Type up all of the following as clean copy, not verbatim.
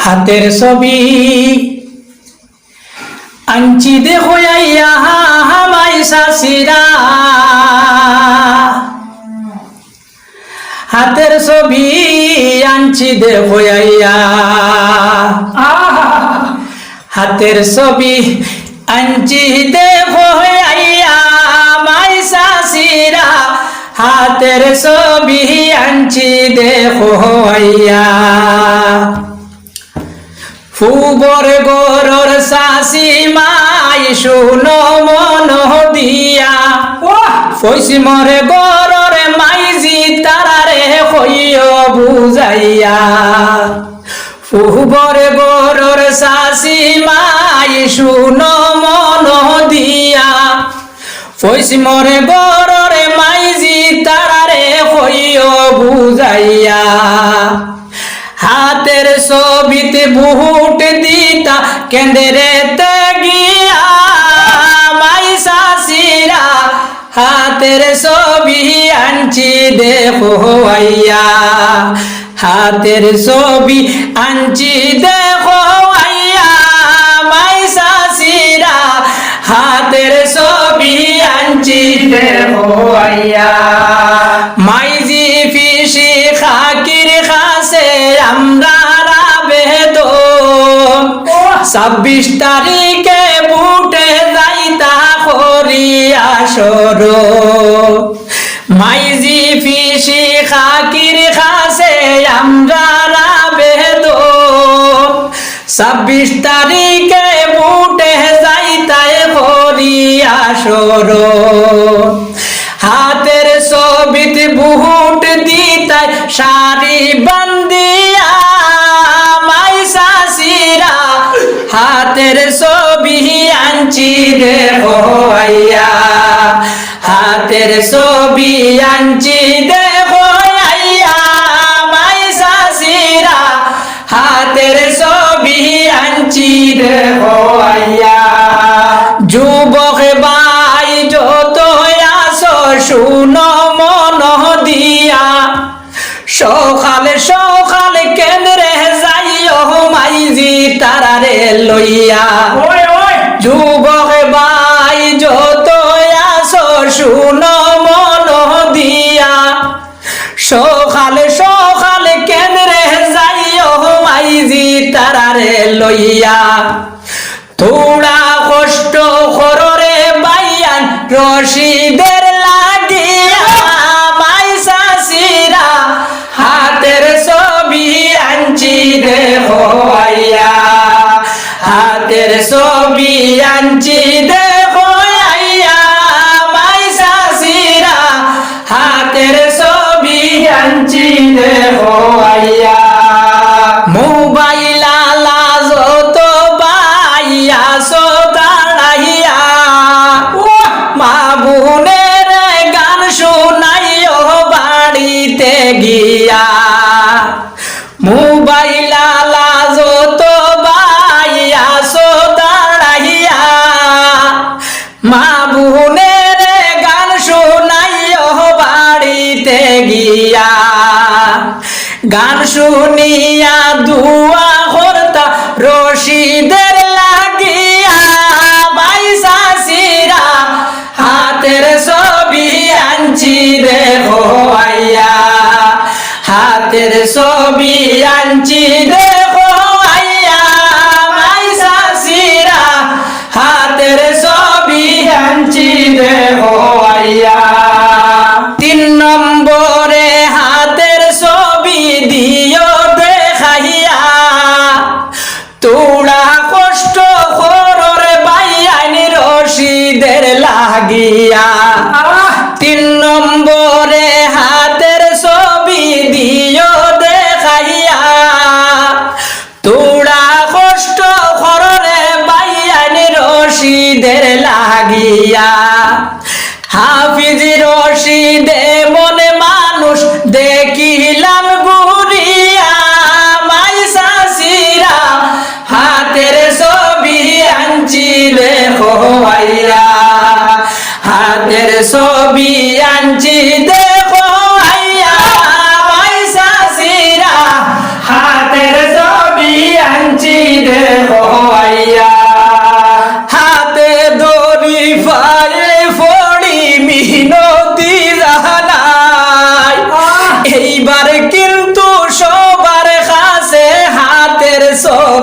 হাতের ছবি আনছি দেখো আইয়া হামাই শাশিরা, হাতের ছবি আনছি দেখো আইয়া, হাতের ছবি আনছি দেখো আইয়া মাই শাশিরা, হাতের ছবি আনছি দেখো আইয়া। ফুবর গরর শাশি মাই শুনো মন দিয়া, পশ্চিমর গরর মাইজি তারারে কইও বুঝাইয়া। ফুবর গরর শাশি মাই শুনো মন দিয়া, পশ্চিমর গরর মাইজি তারারে কইও বুঝাইয়া। হাতের ছবিতে বুট দিতা কেন্দ্রেতে গিয়া মাই শাশিরা, হাতের ছবি আনছি দেখো আইয়া, হাতের ছবি আনছি দেখো আইয়া মাই শাশিরা, হাতের ছবি আনছি দেখো আইয়া। মাইজি পিসি খাকির খাসে আমরা আবেদন, 26 তারিখে বুটে যাইতা করিয়া সরো। মাইজি পিসি খাকির খাসে আমরা আবেদন, 26 তারিখে বুটে যাইতা করিয়া সরো। হাতের ছবিতে বুট দিতাই শাড়ি বান্দিয়া মাই শাশিরা, হাতের ছবি আনছি দেখো আইয়া, হাতের ছবি আনছি দেখো আইয়া মাই শাশিরা, হাতের ছবি আনছি দেখো আইয়া। যুবক ভাই যত আসো শুনো মন দিয়া, সকালে সকালে কেন্দ্রে যাইও মাইজি তারারে লইয়া। যুবক ভাই যত আসো শুনো মন দিয়া, সকালে সকালে কেন্দ্রে যাইও মাইজি তারারে লইয়া। তোরা কষ্ট কররে বাইয়ান রশিদের লাগিয়া মাই শাশিরা, হাতের ছবি আনছি দেখো আইয়া, হাতের ছবি আনছি দেখো আইয়া মাই শাশিরা, হাতের ছবি আনছি দেখো আইয়া। মোবাইল আলা যত বাইয়া সোদাড়াইয়া, মা বোনের গান শোনাইও বাড়িতে গিয়া। মোবাইল আলা যত বাইয়া সোদাড়াইয়া, মা বোনের গান শোনাইও বাড়িতে গিয়া। গান শুনিয়া দুয়া করতা রশিদের লাগিয়া মাই শাশিরা, হাতের ছবি আনছি দেখো আইয়া, হাতের ছবি আনছি দেখো আইয়া মাই শাশিরা, হাতের ছবি আনছি দেখো আইয়া। 3 নম্বরে হাতের ছবি দিও দেখাইয়া, তোরা কষ্ট কররে বাইয়ান রশিদের লাগিয়া। 3 নম্বরে হাতের ছবি দিও দেখাইয়া,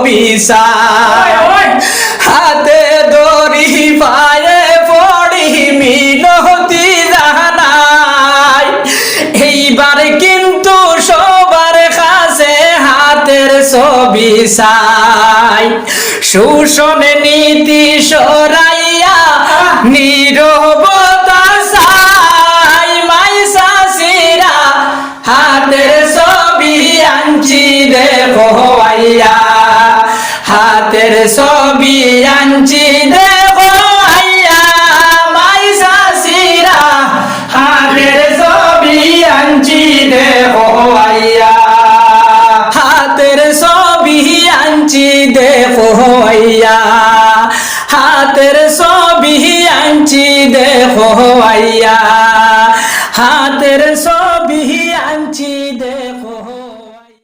ছবি চাই হাতে দড়ি পায়ে পড়ি মিনতি জানাই এইবার কিন্তু সবার কাছে হাতের ছবি চাই শোষণ নীতি সরাইয়া নীরবতা চাই মাই চাচিরা হাতের ছবি আনছি দেখো আইয়া হাতের ছবি আনছি দেখো আইয়া মাই চাচিরা হাতের ছবি আনছি দেখো আইয়া হাতের ছবি আনছি দেখো আইয়া হাতের ছবি আনছি দেখো আইয়া হাতের ছবি আনছি দেখো